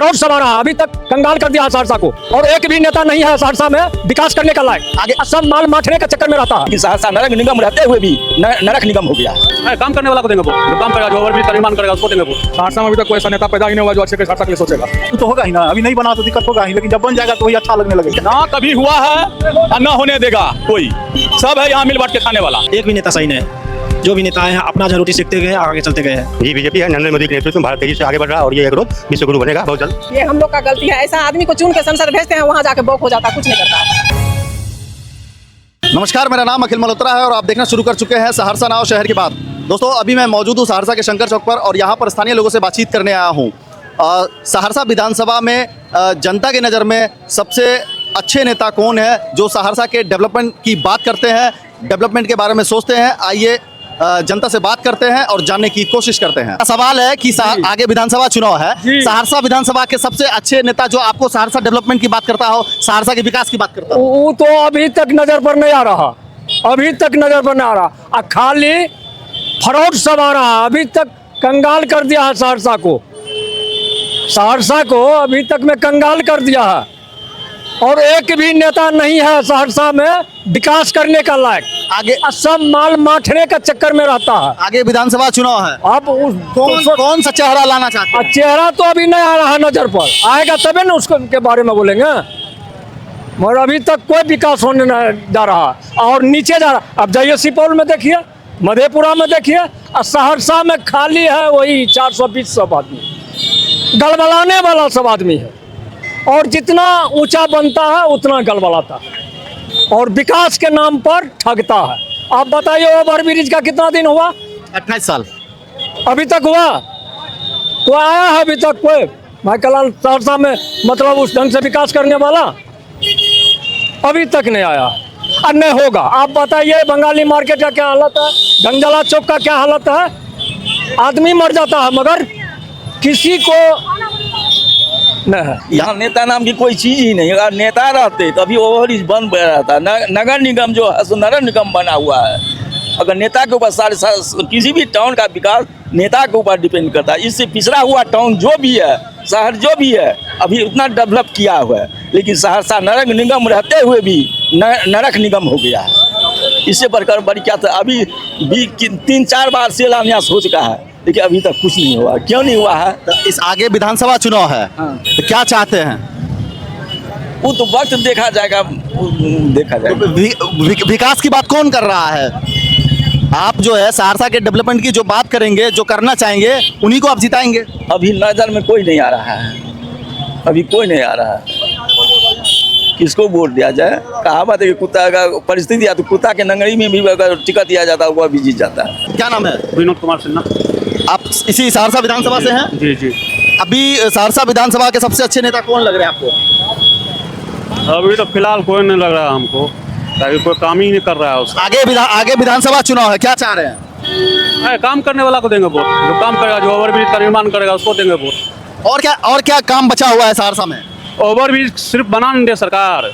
Fraud समाना अभी तक कंगाल कर दिया सहरसा को, और एक भी नेता नहीं है सहरसा में विकास करने का लायक। आगे सब माल माठने के चक्कर में रहता है। सहरसा नरक निगम रहते हुए भी नरक निगम हो गया। काम करने वाला को देंगे वोट, जो काम करेगा, जो ओवरब्रिज का निर्माण करेगा उसको देंगे वोट। सहरसा में अभी तक कोई ऐसा नेता पैदा ही नहीं हुआ जो अच्छे के सहरसा के लिए सोचेगा। तो होगा ही ना, अभी नहीं बना तो दिक्कत होगा ही, लेकिन जब बन जाएगा तो वही अच्छा लगने लगेगा। ना कभी हुआ है और ना होने देगा कोई, सब है यहाँ मिल बांट के खाने वाला। एक भी नेता सही नहीं है। जो भी नेता है अपना रोटी सीखते गए, आगे चलते गए हैं। जी बीजेपी है, नरेंद्र मोदी के नेतृत्व में भारत तेजी से आगे बढ़ रहा है और ये एक रोज विश्व गुरु बनेगा बहुत जल्द। ये हम लोग का गलती है, ऐसा आदमी को चुन के संसद भेजते हैं, वहाँ जाके बौक हो जाता है, कुछ नहीं करता है। नमस्कार, मेरा नाम अखिल मल्होत्रा है और आप देखना शुरू कर चुके हैं सहरसा नाव शहर की बात। दोस्तों, अभी मैं मौजूद हूँ सहरसा के शंकर चौक पर और यहाँ पर स्थानीय लोगों से बातचीत करने आया हूँ। सहरसा विधानसभा में जनता की नज़र में सबसे अच्छे नेता कौन है जो सहरसा के डेवलपमेंट की बात करते हैं, डेवलपमेंट के बारे में सोचते हैं। आइए जनता से बात करते हैं और जानने की कोशिश करते हैं। सवाल है कि आगे विधानसभा चुनाव है, सहरसा विधानसभा के सबसे अच्छे नेता जो आपको सहरसा डेवलपमेंट की बात करता हो, सहरसा के विकास की बात करता हो, वो तो अभी तक नजर पर नहीं आ रहा, अभी तक नजर पर नहीं आ रहा। खाली फरोट समाना अभी तक कंगाल कर दिया है सहरसा को, सहरसा को अभी तक में कंगाल कर दिया है, और एक भी नेता नहीं है सहरसा में विकास करने का लायक। आगे सब माल माठने का चक्कर में रहता है। आगे विधानसभा चुनाव है, अब कौन सा चेहरा लाना चाहते हैं? चेहरा तो अभी नहीं आ रहा है नजर पर, आएगा तभी ना उसको के बारे में बोलेंगे। मगर अभी तक कोई विकास होने नहीं जा रहा और नीचे जा रहा। अब जाइए सुपौल में देखिए, मधेपुरा में देखिए, और सहरसा में खाली है वही 420 सब आदमी, गलबलाने वाला सब आदमी है, और जितना ऊंचा बनता है उतना गलबलाता है और विकास के नाम पर ठगता है। आप बताइए ओवरब्रिज का कितना दिन हुआ? 28 साल अभी तक हुआ? तो आया है अभी तक कोई भाईकलाल सहरसा में, मतलब उस ढंग से विकास करने वाला अभी तक नहीं आया और नहीं होगा। आप बताइए बंगाली मार्केट का क्या हालत है, गंजला चौक का क्या हालत है। आदमी मर जाता है मगर किसी को नहीं है। यहाँ नेता नाम की कोई चीज ही नहीं। अगर नेता रहते तो अभी ओवरब्रिज बंद रहता। नगर निगम जो है सो नगर निगम बना हुआ है। अगर नेता के ऊपर किसी भी टाउन का विकास नेता के ऊपर डिपेंड करता है। इससे पिछड़ा हुआ टाउन जो भी है, शहर जो भी है, अभी उतना डेवलप किया हुआ है, लेकिन सहरसा नगर निगम रहते हुए भी नरक निगम हो गया है। इससे बढ़कर बड़ी क्या था, अभी भी 3-4 बार शिलान्यास हो चुका है, लेकिन अभी तक कुछ नहीं हुआ। क्यों नहीं हुआ है? तो इस आगे विधानसभा चुनाव है, तो क्या चाहते हैं? वो तो वक्त देखा जाएगा, देखा जाएगा। विकास की बात कौन कर रहा है? आप जो है सहरसा के डेवलपमेंट की जो बात करेंगे, जो करना चाहेंगे, उन्हीं को आप जिताएंगे। अभी नजर में कोई नहीं आ रहा है, अभी कोई नहीं आ रहा है। किसको वोट दिया जाए? कहावत है कि कुत्ता का परिस्थिति है तो कुत्ता के नंगड़ी में भी अगर टिकट दिया जाता है वह भी जीत जाता है। क्या नाम है? विनोद कुमार सिन्हा। आप इसी सहरसा विधानसभा से हैं? जी जी। अभी सहरसा विधानसभा के सबसे अच्छे नेता कौन लग रहे हैं आपको? अभी तो फिलहाल कोई नहीं लग रहा हमको, अभी कोई काम ही नहीं कर रहा है उसका। आगे विधानसभा चुनाव है, क्या चाह रहे हैं? काम करने वाला को देंगे वोट, जो काम करेगा, जो ओवरब्रिज का निर्माण करेगा उसको देंगे वोट। और क्या काम बचा हुआ है सहरसा में? ओवरब्रिज सिर्फ बना नहीं दे सरकार,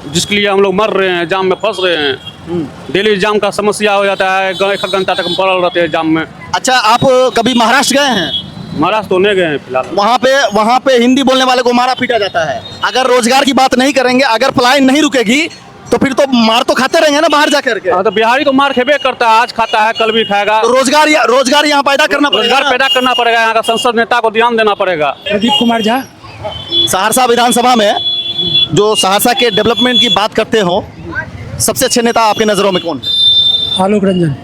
जिसके लिए हम लोग मर रहे हैं, जाम में फंस रहे हैं। डेली जाम का समस्या हो जाता है, 1 घंटा तक हम पड़ल रहते हैं जाम में। अच्छा, आप कभी महाराष्ट्र गए हैं? महाराष्ट्र तो नहीं गए हैं फिलहाल। वहाँ पे हिंदी बोलने वाले को मारा पीटा जाता है। अगर रोजगार की बात नहीं करेंगे, अगर पलायन नहीं रुकेगी तो फिर तो मार तो खाते रहेंगे ना बाहर जाकर के। तो बिहारी तो मार खेबे करता है, आज खाता है कल भी खाएगा। तो रोजगार यहाँ पैदा करना पड़ेगा। रोजगार पैदा करना पड़ेगा, यहाँ का संसद नेता को ध्यान देना पड़ेगा। प्रदीप कुमार झा। सहरसा विधानसभा में जो सहरसा के डेवलपमेंट की बात करते हो, सबसे अच्छे नेता आपके नजरों में कौन है? आलोक रंजन।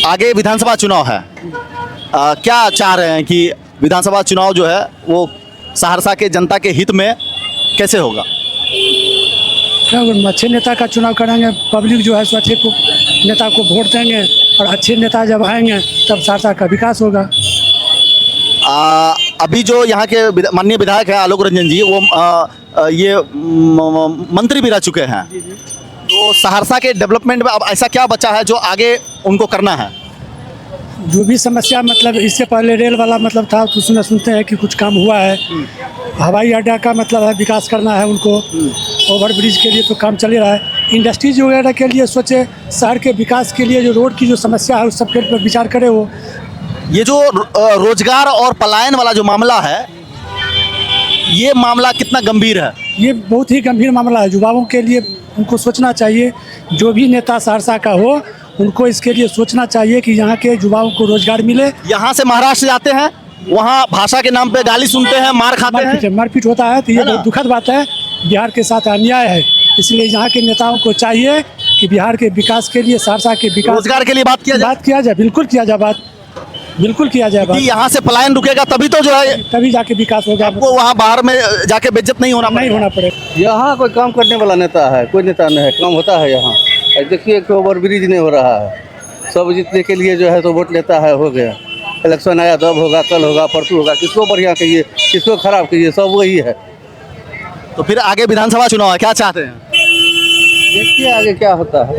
आगे विधानसभा चुनाव है, क्या चाह रहे हैं कि विधानसभा चुनाव जो है वो सहरसा के जनता के हित में कैसे होगा? अच्छे नेता का चुनाव कराएंगे, पब्लिक जो है सो अच्छे को नेता को वोट देंगे, और अच्छे नेता जब आएंगे तब सहरसा का विकास होगा। अभी जो यहाँ के माननीय विधायक है आलोक रंजन जी, वो ये मंत्री भी रह चुके हैं, तो सहरसा के डेवलपमेंट में अब ऐसा क्या बचा है जो आगे उनको करना है? जो भी समस्या, मतलब इससे पहले रेल वाला मतलब था, तो उसमें सुनते हैं कि कुछ काम हुआ है। हवाई अड्डा का मतलब है विकास करना है उनको। ओवरब्रिज के लिए तो काम चल रहा है। इंडस्ट्रीज वगैरह के लिए सोचे, शहर के विकास के लिए जो रोड की जो समस्या है उस सब के ऊपर विचार करे वो। ये जो रोजगार और पलायन वाला जो मामला है, ये मामला कितना गंभीर है? ये बहुत ही गंभीर मामला है। युवाओं के लिए उनको सोचना चाहिए, जो भी नेता सहरसा का हो उनको इसके लिए सोचना चाहिए कि यहाँ के युवाओं को रोजगार मिले। यहाँ से महाराष्ट्र जाते हैं, वहाँ भाषा के नाम पे गाली सुनते हैं, मार खाते हैं, मारपीट होता है, तो ये बहुत दुखद बात है। बिहार के साथ अन्याय है, इसलिए यहाँ के नेताओं को चाहिए कि बिहार के विकास के लिए, सहरसा के विकास, रोजगार के लिए बात किया जाए। बिल्कुल किया जाए बात, बिल्कुल किया जाए बात। यहाँ से पलायन रुकेगा तभी तो जो है तभी जाके विकास होगा। आपको वहाँ बाहर में जाके बेइज्जत नहीं होना पड़ेगा। यहाँ कोई काम करने वाला नेता है? कोई नेता नहीं है। काम होता है यहाँ, देखिए एक ओवर ब्रिज नहीं हो रहा है। सब जीतने के लिए जो है तो वोट लेता है, हो गया। इलेक्शन आया तब होगा, कल होगा, परसों होगा। किसको बढ़िया कहिए, किसको खराब कहिए, सब वही है। तो फिर आगे विधानसभा चुनाव है, क्या चाहते हैं? देखिए आगे क्या होता है।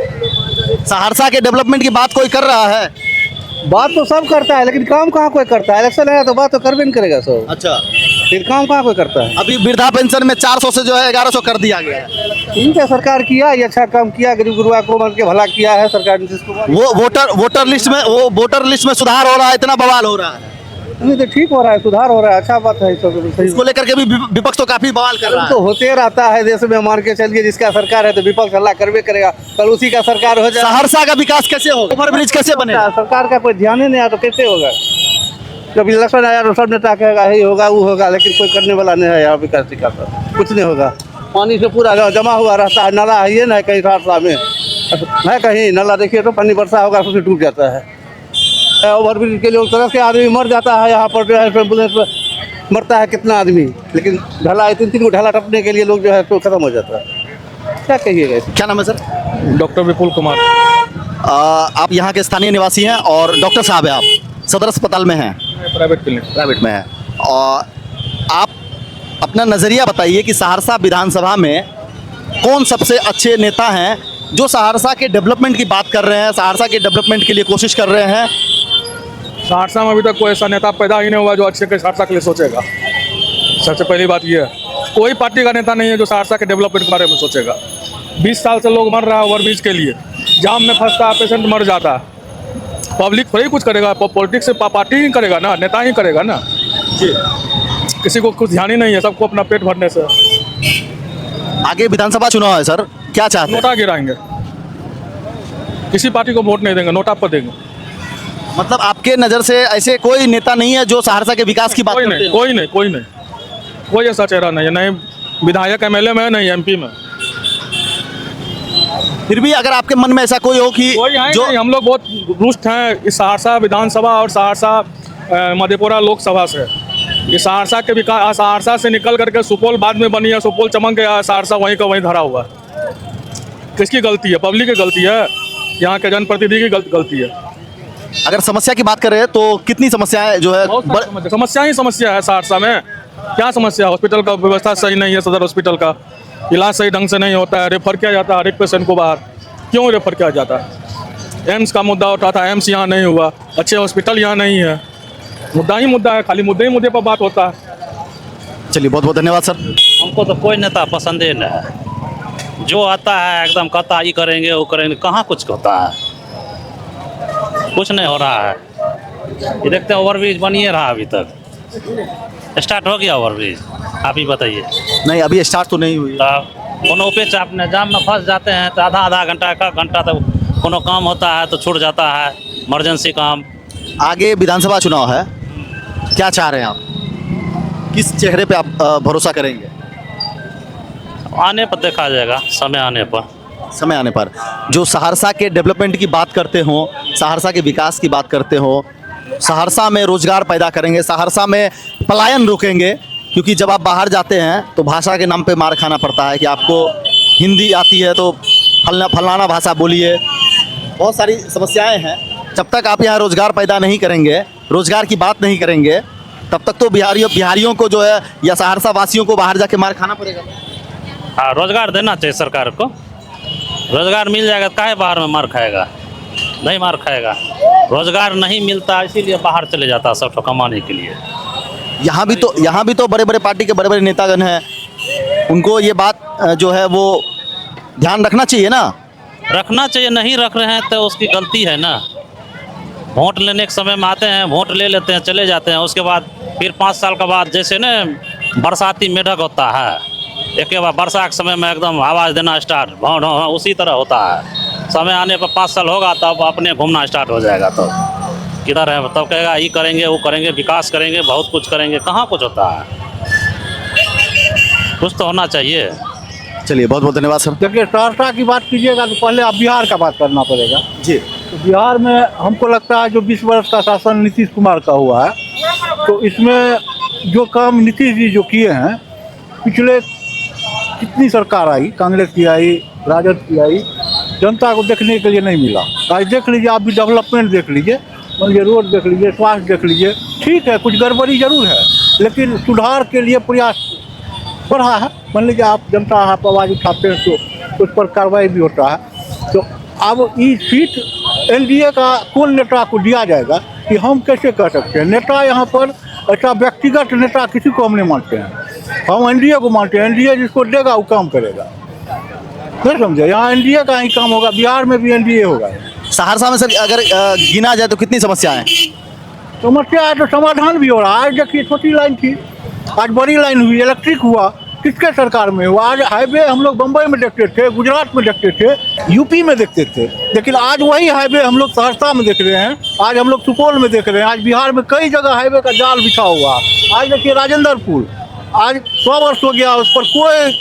सहरसा के डेवलपमेंट की बात कोई कर रहा है? बात तो सब करता है, लेकिन काम कहाँ कोई करता है। इलेक्शन आया तो बात तो करबे नहीं करेगा सब। अच्छा, फिर काम कहाँ कोई करता है। अभी वृद्धा पेंशन में 400 से जो है 1100 कर दिया गया है। इनका सरकार किया, ये अच्छा काम किया, गरीब गुरुआ को मन के भला किया है सरकार ने। वो वोटर लिस्ट में सुधार हो रहा है, इतना बवाल हो रहा है। नहीं तो ठीक हो रहा है, सुधार हो रहा है, अच्छा बात है। इसको लेकर के भी विपक्ष तो काफी बवाल कर रहा है। तो होते रहता है देश में, मान के चलिए जिसका सरकार है तो विपक्ष हल्ला करबे करेगा, कल उसी का सरकार हो जाए। सहरसा का विकास कैसे होगा? ओवरब्रिज कैसे बनेगा? सरकार का कोई ध्यान ही नहीं आया तो कैसे होगा? जब इलेक्शन आया तो सब नेता कहेगा यही होगा वो होगा, लेकिन कोई करने वाला नहीं है यहाँ विकास का। कुछ नहीं होगा। पानी से पूरा जमा हुआ रहता है, नाला है ये ना कहीं सहरसा में है, कहीं नाला देखिए तो पानी वर्षा होगा उससे टूट जाता है। ओवरब्रिज के लिए तरह से आदमी मर जाता है, यहाँ पर जो है एम्बुलेंस पर मरता है कितना आदमी, लेकिन ढला 3-3 को ढला टपने के लिए लोग जो है तो खत्म हो जाता है। क्या कहिएगा? क्या नाम है सर? डॉक्टर विपुल कुमार। आप यहाँ के स्थानीय निवासी हैं और डॉक्टर साहब हैं, आप सदर अस्पताल में हैं? प्राइवेट में है। और आप अपना नज़रिया बताइए कि सहरसा विधानसभा में कौन सबसे अच्छे नेता हैं जो सहरसा के डेवलपमेंट की बात कर रहे हैं, सहरसा के डेवलपमेंट के लिए कोशिश कर रहे हैं? सहरसा में अभी तक कोई ऐसा नेता पैदा ही नहीं हुआ जो अच्छे के सहरसा के लिए सोचेगा। सबसे पहली बात यह है, कोई पार्टी का नेता नहीं है जो सहरसा के डेवलपमेंट के बारे में सोचेगा। 20 साल से लोग मर रहा है ओवरब्रिज के लिए, जाम में फंसता है, पेशेंट मर जाता है। पब्लिक थोड़ी कुछ करेगा, पॉलिटिक्स से पार्टी ही करेगा ना, नेता ही करेगा ना जी। किसी को कुछ ध्यान ही नहीं है, सबको अपना पेट भरने से। आगे विधानसभा चुनाव है सर, क्या चाहते हैं? नोटा गिराएंगे, किसी पार्टी को वोट नहीं देंगे, नोटा पर देंगे। मतलब आपके नज़र से ऐसे कोई नेता नहीं है जो सहरसा के विकास की बात करते हैं? कोई ऐसा चेहरा नहीं है, नहीं विधायक MLA में है, नहीं MP में। फिर भी अगर आपके मन में ऐसा कोई हो कि जो हम लोग बहुत रुष्ट हैं इस सहरसा विधानसभा और सहरसा मधेपुरा लोकसभा से। ये सहरसा के विकास, सहरसा से निकल करके सुपौल बाद में बनी है, सुपौल चमक गया, सहरसा वहीं का वहीं धरा हुआ है। किसकी गलती है? पब्लिक की गलती है, यहाँ के जनप्रतिनिधि की गलती है। अगर समस्या की बात करें तो कितनी समस्याएं जो है? समस्या ही समस्या है सहरसा में। क्या समस्या? हॉस्पिटल का व्यवस्था सही नहीं है, सदर हॉस्पिटल का इलाज सही ढंग से नहीं होता है, रेफर किया जाता है हर एक पेशेंट को बाहर। क्यों रेफर किया जाता है? एम्स का मुद्दा उठा था, एम्स यहाँ नहीं हुआ, अच्छे हॉस्पिटल यहाँ नहीं है। मुद्दा ही मुद्दा है, खाली मुद्दे ही मुद्दे पर बात होता है। चलिए बहुत बहुत धन्यवाद सर। हमको तो कोई नेता पसंद ही नहीं है, जो आता है एकदम कहता ये करेंगे वो करेंगे, कहाँ कुछ होता है, कुछ नहीं हो रहा है। ये देखते हैं ओवरब्रिज बनिए रहा, अभी तक स्टार्ट हो गया ओवरब्रिज? आप ही बताइए। नहीं, अभी स्टार्ट तो नहीं हुई। कोनो पे अपने जाम में फंस जाते हैं तो आधा घंटा 1 घंटा तक कोनो काम होता है तो छूट जाता है, इमरजेंसी काम। आगे विधानसभा चुनाव है, क्या चाह रहे हैं आप? किस चेहरे पे आप भरोसा करेंगे? आने पर देखा जाएगा, समय आने पर। जो सहरसा के डेवलपमेंट की बात करते हो, सहरसा के विकास की बात करते हो, सहरसा में रोजगार पैदा करेंगे, सहरसा में पलायन रोकेंगे, क्योंकि जब आप बाहर जाते हैं तो भाषा के नाम पे मार खाना पड़ता है कि आपको हिंदी आती है तो फलाना भाषा बोलिए। बहुत सारी समस्याएं हैं। जब तक आप यहाँ रोजगार पैदा नहीं करेंगे, रोजगार की बात नहीं करेंगे, तब तक तो बिहारियों को जो है या सहरसा वासियों को बाहर जाके मार खाना पड़ेगा। हाँ, रोजगार देना चाहिए सरकार को। रोजगार मिल जाएगा, काहे बाहर में मार खाएगा? नहीं मार खाएगा। रोजगार नहीं मिलता इसीलिए बाहर चले जाता है सब कमाने के लिए। यहाँ भी तो बड़े बड़े पार्टी के बड़े बड़े नेतागण हैं, उनको ये बात जो है वो ध्यान रखना चाहिए ना। रखना चाहिए, नहीं रख रहे हैं तो उसकी गलती है ना। वोट लेने के समय में आते हैं, वोट ले लेते हैं, चले जाते हैं। उसके बाद फिर 5 साल के बाद जैसे ना बरसाती मेढक होता है, एक के बाद वर्षा के समय में एकदम आवाज़ देना स्टार्ट, भौं उसी तरह होता है। समय आने पर 5 साल होगा तब अपने घूमना स्टार्ट हो जाएगा। तो किधर है तब कहेगा ये करेंगे वो करेंगे, विकास करेंगे, बहुत कुछ करेंगे। कहाँ कुछ होता है, कुछ तो होना चाहिए। चलिए बहुत बहुत धन्यवाद सर। देखिए, सहरसा की बात कीजिएगा तो पहले आप बिहार का बात करना पड़ेगा जी। तो बिहार में हमको लगता है जो 20 वर्ष का शासन नीतीश कुमार का हुआ है, तो इसमें जो काम नीतीश जी जो किए हैं, पिछले कितनी सरकार आई, कांग्रेस की आई, राजद की आई, जनता को देखने के लिए नहीं मिला। आज देख लीजिए, आप भी डेवलपमेंट देख लीजिए, मान लीजिए रोड देख लीजिए, स्वास्थ्य देख लीजिए, ठीक है कुछ गड़बड़ी जरूर है, लेकिन सुधार के लिए प्रयास बढ़ा है। मान लीजिए आप जनता आप आवाज़ उठाते हैं तो उस पर कार्रवाई भी होता है। तो अब ये सीट एनडीए का कौन नेता को दिया जाएगा कि हम कैसे कह सकते हैं। नेता यहाँ पर ऐसा व्यक्तिगत नेता किसी को हम नहीं मानते हैं, हम एनडीए को मानते हैं। एनडीए जिसको देगा वो काम करेगा, नहीं समझे। यहाँ एनडीए का ही काम होगा, बिहार में भी एनडीए होगा। सहरसा में सर अगर गिना जाए तो कितनी समस्याएं? समस्या है तो समाधान भी हो रहा है। आज देखिए, छोटी लाइन थी, आज बड़ी लाइन हुई, इलेक्ट्रिक हुआ, किसके सरकार में हुआ। आज हाईवे हम लोग बम्बई में देखते थे, गुजरात में देखते थे, यूपी में देखते थे, लेकिन आज वही हाईवे हम लोग सहरसा में देख रहे हैं, आज हम लोग सुपौल में देख रहे हैं। आज बिहार में कई जगह हाईवे का जाल बिछा हुआ। आज देखिए राजेंद्र पुल, आज 100 वर्ष हो गया, उस पर कोई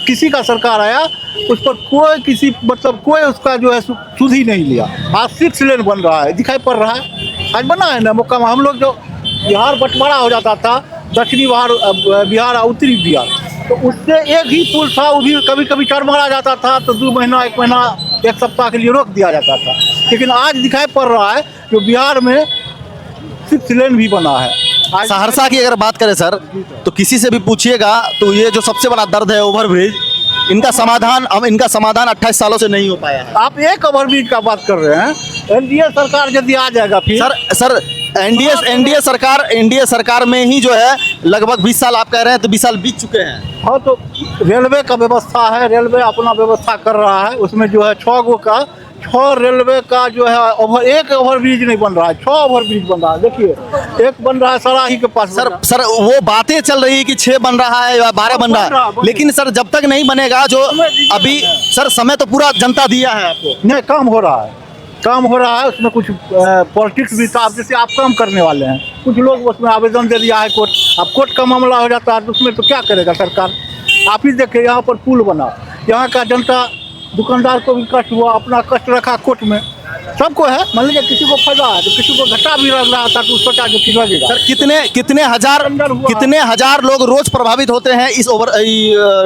किसी का सरकार आया, उस पर कोई किसी मतलब कोई उसका जो है सुध ही नहीं लिया। आज 6 लेन बन रहा है, दिखाई पड़ रहा है, आज बना है ना मौका। हम लोग जो बिहार बंटवारा हो जाता था, दक्षिणी बिहार और उत्तरी बिहार, तो उससे एक ही पुल था, वो भी कभी कभी टरमरा जाता था तो 2 महीना 1 महीना 1 सप्ताह के लिए रोक दिया जाता था। लेकिन आज दिखाई पड़ रहा है जो बिहार में 6 लेन भी बना है। सहरसा की अगर बात करें सर, तो किसी से भी पूछिएगा तो ये जो सबसे बड़ा दर्द है ओवरब्रिज, इनका समाधान 28 सालों से नहीं हो पाया है। आप एक ओवरब्रिज का बात कर रहे हैं, एनडीए सरकार यदि आ जाएगा फिर सर एनडीए सरकार में ही जो है लगभग 20 साल आप कह रहे हैं, तो 20 साल बीत चुके हैं। हाँ, तो रेलवे का व्यवस्था है, रेलवे अपना व्यवस्था कर रहा है, उसमें जो है 6 रेलवे का जो है एक ओवरब्रिज नहीं बन रहा है, 6 ओवरब्रिज बन रहा है। देखिए, एक बन रहा है सराही के पास। सर वो बातें चल रही है कि 6 बन रहा है या 12 बन रहा है, लेकिन सर जब तक नहीं बनेगा, जो अभी सर समय तो पूरा जनता दिया है आपको। नहीं, काम हो रहा है, उसमें कुछ पॉलिटिक्स भी था। जैसे आप काम करने वाले हैं, कुछ लोग उसमें आवेदन दे दिया है कोर्ट, अब कोर्ट का मामला हो जाता है तो उसमें तो क्या करेगा सरकार। आप ही देखें, यहाँ पर पुल बना, यहाँ का जनता दुकानदार को भी कष्ट हुआ, अपना कष्ट रखा कोर्ट में, सबको है। मान लीजिए किसी को फायदा है तो किसी को घाटा भी लग रहा था तो उसको क्या जो किया। सर कितने हजार लोग रोज प्रभावित होते हैं इस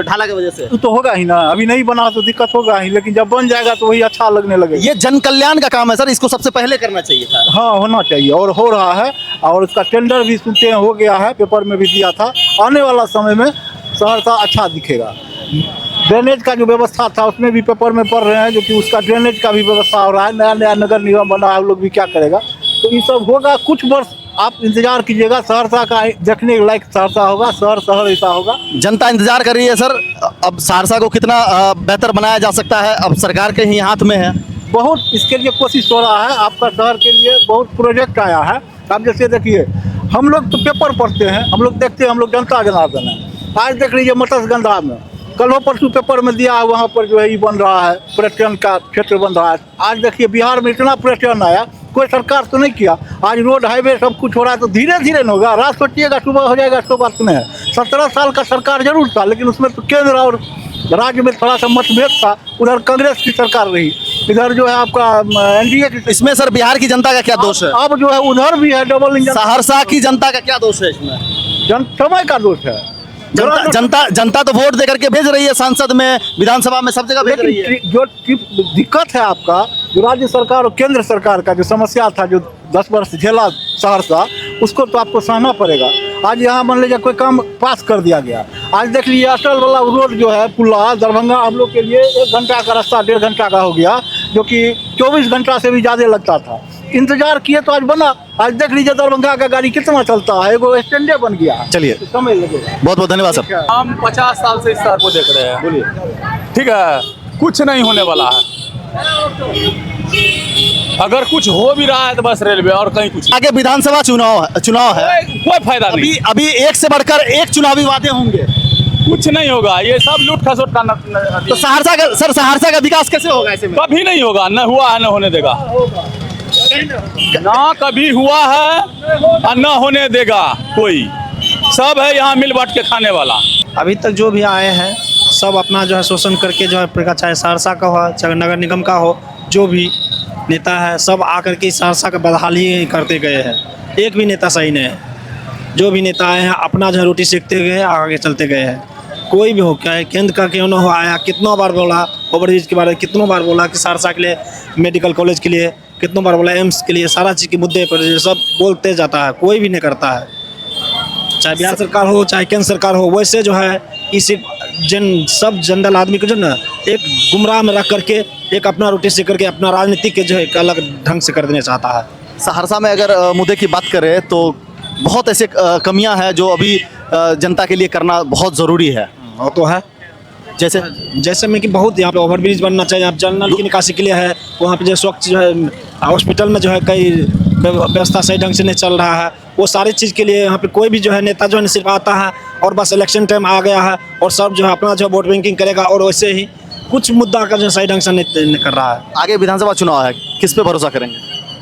ढाला की वजह से? तो होगा ही ना, अभी नहीं बना तो दिक्कत होगा ही, लेकिन जब बन जाएगा तो वही अच्छा लगने लगेगा। ये जन कल्याण का काम है सर, इसको सबसे पहले करना चाहिए था। हाँ, होना चाहिए और हो रहा है, और उसका टेंडर भी सुनते हैं हो गया है, पेपर में भी दिया था। आने वाला समय में सहरसा अच्छा दिखेगा। ड्रेनेज का जो व्यवस्था था उसमें भी पेपर में पढ़ रहे हैं, जो कि उसका ड्रेनेज का भी व्यवस्था हो रहा है, नया नगर निगम बना है, लोग भी क्या करेगा। तो ये सब होगा, कुछ वर्ष आप इंतजार कीजिएगा, सहरसा का देखने के लायक सहरसा होगा, शहर ऐसा होगा। जनता इंतजार कर रही है सर, अब सहरसा को कितना बेहतर बनाया जा सकता है, अब सरकार के ही हाथ में है। बहुत इसके लिए कोशिश हो रहा है, आपका शहर के लिए बहुत प्रोजेक्ट आया है। आप जैसे देखिए, हम लोग तो पेपर पढ़ते हैं, हम लोग देखते हैं, हम लोग जनता जनार्दन है। आज देख लीजिए मत्स्यगंधा में कल परसों पेपर में दिया है, वहाँ पर जो है ये बन रहा है, पर्यटन का क्षेत्र बन रहा है। आज देखिए बिहार में इतना पर्यटन आया, कोई सरकार तो नहीं किया। आज रोड हाईवे सब कुछ हो रहा है, तो धीरे धीरे न होगा। रात सोचिएगा सुबह हो जाएगा, तो बात नहीं है। 17 साल का सरकार जरूर था, लेकिन उसमें तो केंद्र और राज्य में थोड़ा सा मतभेद था। उधर कांग्रेस की सरकार रही, इधर जो है आपका एनडीए की। इसमें सर बिहार की जनता का क्या दोष है? अब जो है उधर भी है डबल इंजन। सहरसा की जनता का क्या दोष है इसमें? समय का दोष है। जनता तो वोट दे करके भेज रही है, सांसद में, विधानसभा में, सब जगह भेज रही है। जो दिक्कत है आपका, जो राज्य सरकार और केंद्र सरकार का जो समस्या था, जो 10 वर्ष झेला सहरसा, उसको तो आपको सहना पड़ेगा। आज यहाँ मान लीजिए कोई काम पास कर दिया गया। आज देख लीजिए अटल वाला रोड जो है पुला दरभंगा हम लोग के लिए 1 घंटा का रास्ता 1.5 घंटा का हो गया, जो कि 24 घंटा से भी ज़्यादा लगता था। इंतजार किए तो आज बना। आज देख लीजिए दरभंगा का गाड़ी कितना चलता है, एगो स्टैंडे बन गया। चलिए, समय लगेगा। बहुत बहुत धन्यवाद सर। हम 50 साल से इस शहर को देख रहे हैं। बोलिए। ठीक है, कुछ नहीं होने वाला है। अगर कुछ हो भी रहा है तो बस रेलवे और कहीं कुछ आगे विधानसभा चुनाव है, कोई फायदा नहीं। अभी एक से बढ़कर एक चुनावी वादे होंगे, कुछ नहीं होगा, ये सब लूट खसोट का तो सहरसा का विकास कैसे होगा ऐसे में? कभी नहीं होगा, न हुआ है न होने देगा, ना कभी हुआ है और न होने देगा कोई। सब है यहाँ मिल बांट के खाने वाला। अभी तक जो भी आए हैं सब अपना जो है शोषण करके जो है, चाहे सहरसा का हो चाहे नगर निगम का हो, जो भी नेता है सब आकर के सहरसा का बदहाली करते गए हैं। एक भी नेता सही नहीं है। जो भी नेता आए हैं अपना जो है रोटी सेकते गए, आगे चलते गए हैं। कोई भी हो, क्या है केंद्र का क्यों न हो, आया कितना बार बोला ओवरब्रिज के बारे में, कितनों बार बोला कि सहरसा के लिए मेडिकल कॉलेज के लिए, कितनों बार बोला एम्स के लिए, सारा चीज़ के मुद्दे पर सब बोलते जाता है, कोई भी नहीं करता है। चाहे बिहार सरकार हो चाहे केंद्र सरकार हो, वैसे जो है इसी सब जनरल आदमी को जो ना एक गुमराह में रख करके एक अपना रोटी से करके अपना राजनीति के जो है एक अलग ढंग से कर देना चाहता है। सहरसा में अगर मुद्दे की बात करें तो बहुत ऐसे कमियां हैं जो अभी जनता के लिए करना बहुत ज़रूरी है। वो तो है, जैसे में कि बहुत यहाँ पे ओवरब्रिज बनना चाहिए, यहाँ जल नल की निकासी के लिए है, वहाँ पे जो स्वच्छ जो है हॉस्पिटल में जो है कई व्यवस्था सही ढंग से नहीं चल रहा है, वो सारी चीज़ के लिए यहाँ पे कोई भी जो है नेता जो है सिर्फ आता है और बस इलेक्शन टाइम आ गया है और सब जो है अपना जो वोट बैंकिंग करेगा और वैसे ही कुछ मुद्दा का जो सही ढंग से नहीं कर रहा है। आगे विधानसभा चुनाव है, किस पे भरोसा करेंगे?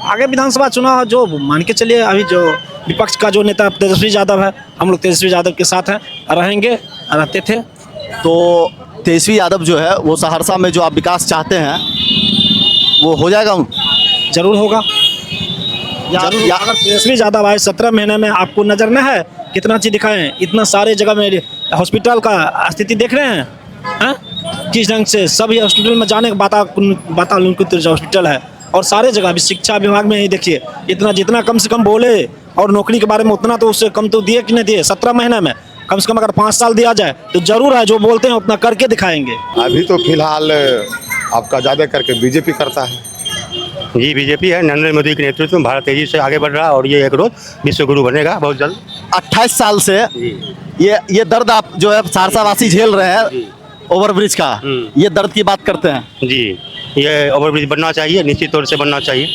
आगे विधानसभा चुनाव जो मान के चलिए, अभी जो विपक्ष का जो नेता तेजस्वी यादव है, हम लोग तेजस्वी यादव के साथ हैं, रहेंगे, रहते थे। तो तेजस्वी यादव जो है वो सहरसा में जो आप विकास चाहते हैं वो हो जाएगा? जरूर होगा। अगर तेजस्वी यादव आए 17 महीने में आपको नजर न है कितना चीज दिखाएं, इतना सारे जगह में हॉस्पिटल का स्थिति देख रहे हैं, किस ढंग से सभी हॉस्पिटल में जाने का वातानुकूलित हॉस्पिटल है और सारे जगह भी शिक्षा विभाग में ही देखिए इतना जितना कम से कम बोले और नौकरी के बारे में उतना तो उससे कम तो दिए कि नहीं दिए। 17 महीने में कम से कम अगर 5 साल दिया जाए तो जरूर है, जो बोलते हैं उतना करके दिखाएंगे। अभी तो फिलहाल आपका ज़्यादा करके बीजेपी करता है। जी बीजेपी है, नरेंद्र मोदी के नेतृत्व में भारत तेजी से आगे बढ़ रहा है और ये एक रोज विश्व गुरु बनेगा बहुत जल्द। 28 साल से ये दर्द आप जो है सहरसा वासी झेल रहे हैं ओवरब्रिज का, ये दर्द की बात करते हैं। जी ये ओवरब्रिज बनना चाहिए, निश्चित तौर से बनना चाहिए।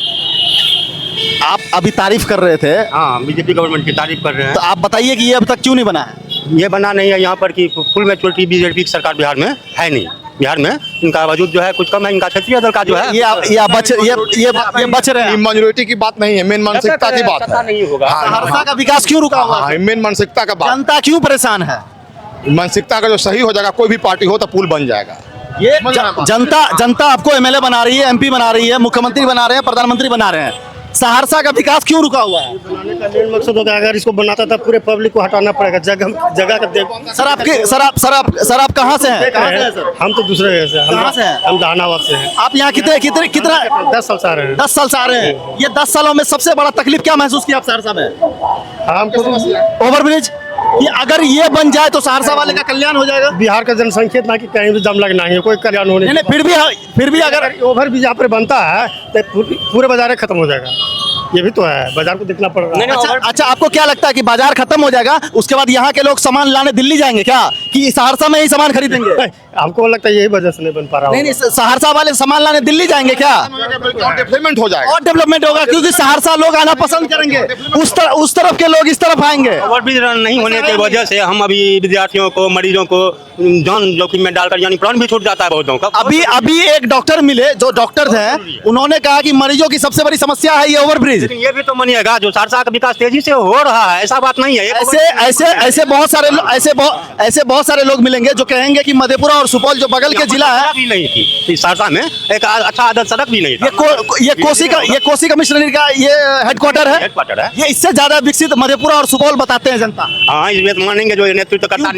आप अभी तारीफ कर रहे थे, हाँ बीजेपी गवर्नमेंट की तारीफ कर रहे हैं, तो आप बताइए कि ये अब तक क्यों नहीं बना है? ये बना नहीं है यहाँ पर कि फुल मैच्योरिटी बीजेपी की सरकार बिहार में है नहीं। बिहार में इनका वजूद जो है कुछ कम है, इनका क्षेत्रीय दल का जो है ये बच रहे हैं। मेजोरिटी की बात नहीं है, मेन मानसिकता की बात है। नहीं होगा सहरसा का विकास क्यों रुका हुआ है? मेन मानसिकता का बात, जनता क्यों परेशान है? मानसिकता का जो सही हो जाएगा, कोई भी पार्टी हो तो पुल बन जाएगा। ये जनता आपको एमएलए बना रही है, एमपी बना रही है, मुख्यमंत्री बना रहे हैं, प्रधानमंत्री बना रहे हैं, सहरसा का विकास क्यों रुका हुआ है? बनाने का मेन मकसद होगा, अगर इसको बनाता था पूरे पब्लिक को हटाना पड़ेगा जगह का। सर आप कहाँ से हैं? हम तो दूसरे जगह से। कहाँ से हैं? हम जहानाबाद से हैं। आप यहाँ कितना 10 साल से आ रहे हैं। 10 साल से आ रहे हैं। ये 10 सालों में सबसे बड़ा तकलीफ क्या महसूस किया आप सहरसा में? ओवरब्रिज, ये अगर ये बन जाए तो सहरसा वाले का कल्याण हो जाएगा। बिहार का जनसंख्या इतना कि कहीं भी दम लगना है, कोई कल्याण होने नहीं, फिर भी अगर ओवरब्रिज यहाँ पर बनता है तो पूरे बाजार खत्म हो जाएगा। ये भी तो है, बाजार को देखना पड़ रहा है। अच्छा आपको क्या लगता है कि बाजार खत्म हो जाएगा उसके बाद यहाँ के लोग सामान लाने दिल्ली जाएंगे क्या, कि सहरसा में ही सामान खरीदेंगे? हमको लगता है यही वजह से नहीं बन पा रहा। नहीं, सहरसा वाले सामान लाने दिल्ली जाएंगे क्या? डेवलपमेंट हो जाएगा, और डेवलपमेंट होगा क्योंकि सहरसा लोग आना पसंद करेंगे, उस तरफ के लोग इस तरफ आएंगे। ओवरब्रिज नहीं होने की वजह से हम अभी विद्यार्थियों को, मरीजों को जान जोखिम में डालकर यानी प्राण भी छूट जाता है बहुतों का। अभी एक डॉक्टर मिले जो डॉक्टर थे, उन्होंने कहा कि मरीजों की सबसे बड़ी समस्या है ये ओवरब्रिज। लेकिन ये भी तो मानिएगा जो सहरसा का विकास तेजी से हो रहा है, ऐसा बात नहीं है। ऐसे बहुत सारे लोग मिलेंगे जो कहेंगे कि मधेपुरा और सुपौल जो बगल के जिला है भी नहीं थी, सहरसा में एक अच्छा आदर्श सड़क भी नहीं था। ये कोसी कमिश्नरी का ये हेडक्वार्टर है। ये इससे ज्यादा विकसित मधेपुरा और सुपौल बताते हैं जनता। हाँ इस मानेंगे जो नेतृत्व करता है।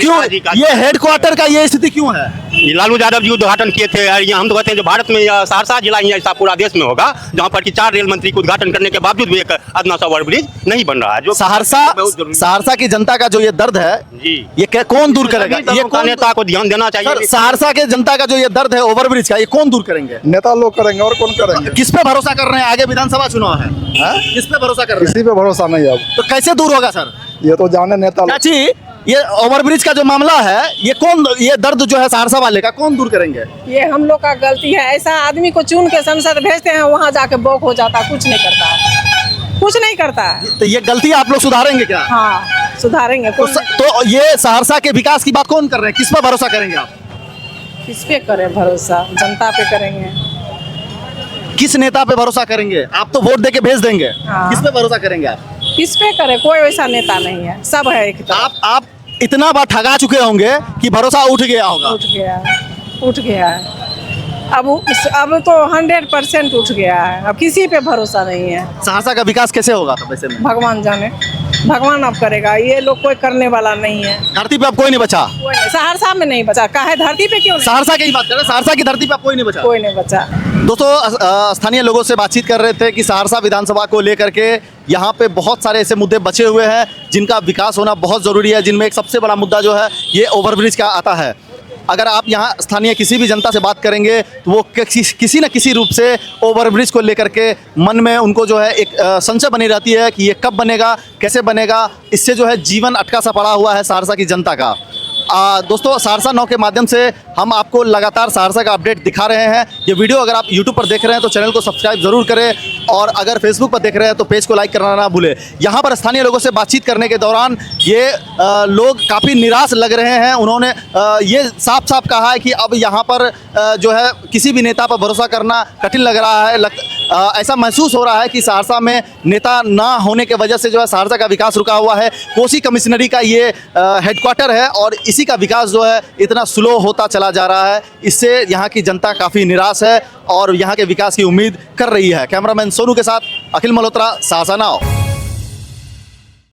ये हेडक्वार्टर का ये स्थिति क्यों है? लालू यादव जी उद्घाटन किए थे, हम तो कहते हैं जो भारत में सहरसा जिला ही ऐसा पूरा देश में होगा जहाँ पर कि 4 रेल मंत्री को उद्घाटन करने के बावजूद भी एक अदना सा ओवरब्रिज नहीं बन रहा है। जो सहरसा की जनता का जो ये दर्द है जी, ये कौन दूर करेगा? ये नेता को ध्यान देना चाहिए। सहरसा के जनता का जो ये दर्द है ओवरब्रिज का, ये कौन दूर करेंगे? नेता लोग करेंगे, और कौन करेंगे? किस पे भरोसा कर रहे हैं? आगे विधानसभा चुनाव है, किस पे भरोसा कर रहे हैं? किसी पे भरोसा नहीं है अब। तो कैसे दूर होगा सर? ये तो जाने नेता चाची ये ओवरब्रिज का जो मामला है, ये दर्द जो है सहरसा वाले का कौन दूर करेंगे? ये हम लोग का गलती है। ऐसा आदमी को चुन के संसद भेजते हैं, वहाँ जाके बौक हो जाता है, कुछ नहीं करता है, कुछ नहीं करता है। तो ये गलती आप लोग सुधारेंगे क्या? हाँ सुधारेंगे। तो ये सहरसा के विकास की बात कौन कर रहे हैं? किस पर भरोसा करेंगे आप? किस पे करें भरोसा? जनता पे करेंगे। किस नेता पे भरोसा करेंगे? आप तो वोट देके भेज देंगे। हाँ। किस पे भरोसा करेंगे आप? किस पे करें? कोई वैसा नेता नहीं है, सब है एक तरफ। आप इतना बार ठगा चुके होंगे कि भरोसा उठ गया होगा। उठ गया है। अब तो 100% उठ गया है। अब किसी पे भरोसा नहीं है। सहरसा का विकास कैसे होगा तो वैसे में? भगवान जाने, भगवान अब करेगा। ये लोग कोई करने वाला नहीं है। धरती पे अब कोई नहीं बचा। सहरसा में नहीं बचा। काहे धरती पे क्यों नहीं? सहरसा की ही बात कर रहे हैं। सहरसा की धरती पे अब कोई नहीं बचा। कोई नहीं बचा। दोस्तों, स्थानीय लोगों से बातचीत कर रहे थे कि सहरसा विधानसभा को लेकर के यहाँ पे बहुत सारे ऐसे मुद्दे बचे हुए हैं जिनका विकास होना बहुत ज़रूरी है, जिनमें एक सबसे बड़ा मुद्दा जो है ये ओवरब्रिज का आता है। अगर आप यहाँ स्थानीय किसी भी जनता से बात करेंगे तो वो किसी न किसी रूप से ओवरब्रिज को लेकर के मन में उनको जो है एक संशय बनी रहती है कि ये कब बनेगा, कैसे बनेगा। इससे जो है जीवन अटका सा पड़ा हुआ है सहरसा की जनता का। दोस्तों, सहरसा नाउ के माध्यम से हम आपको लगातार सहरसा का अपडेट दिखा रहे हैं। ये वीडियो अगर आप यूट्यूब पर देख रहे हैं तो चैनल को सब्सक्राइब जरूर करें, और अगर फेसबुक पर देख रहे हैं तो पेज को लाइक करना ना भूलें। यहाँ पर स्थानीय लोगों से बातचीत करने के दौरान ये लोग काफ़ी निराश लग रहे हैं। उन्होंने ये साफ साफ कहा है कि अब यहाँ पर जो है किसी भी नेता पर भरोसा करना कठिन लग रहा है। ऐसा महसूस हो रहा है कि सहरसा में नेता ना होने के वजह से जो है सहरसा का विकास रुका हुआ है। कोसी कमिश्नरी का ये हेडक्वार्टर है और इसी का विकास जो है इतना स्लो होता चला जा रहा है। इससे यहाँ की जनता काफ़ी निराश है और यहाँ के विकास की उम्मीद कर रही है। कैमरामैन सोनू के साथ अखिल मल्होत्रा, सहरसा नाउ।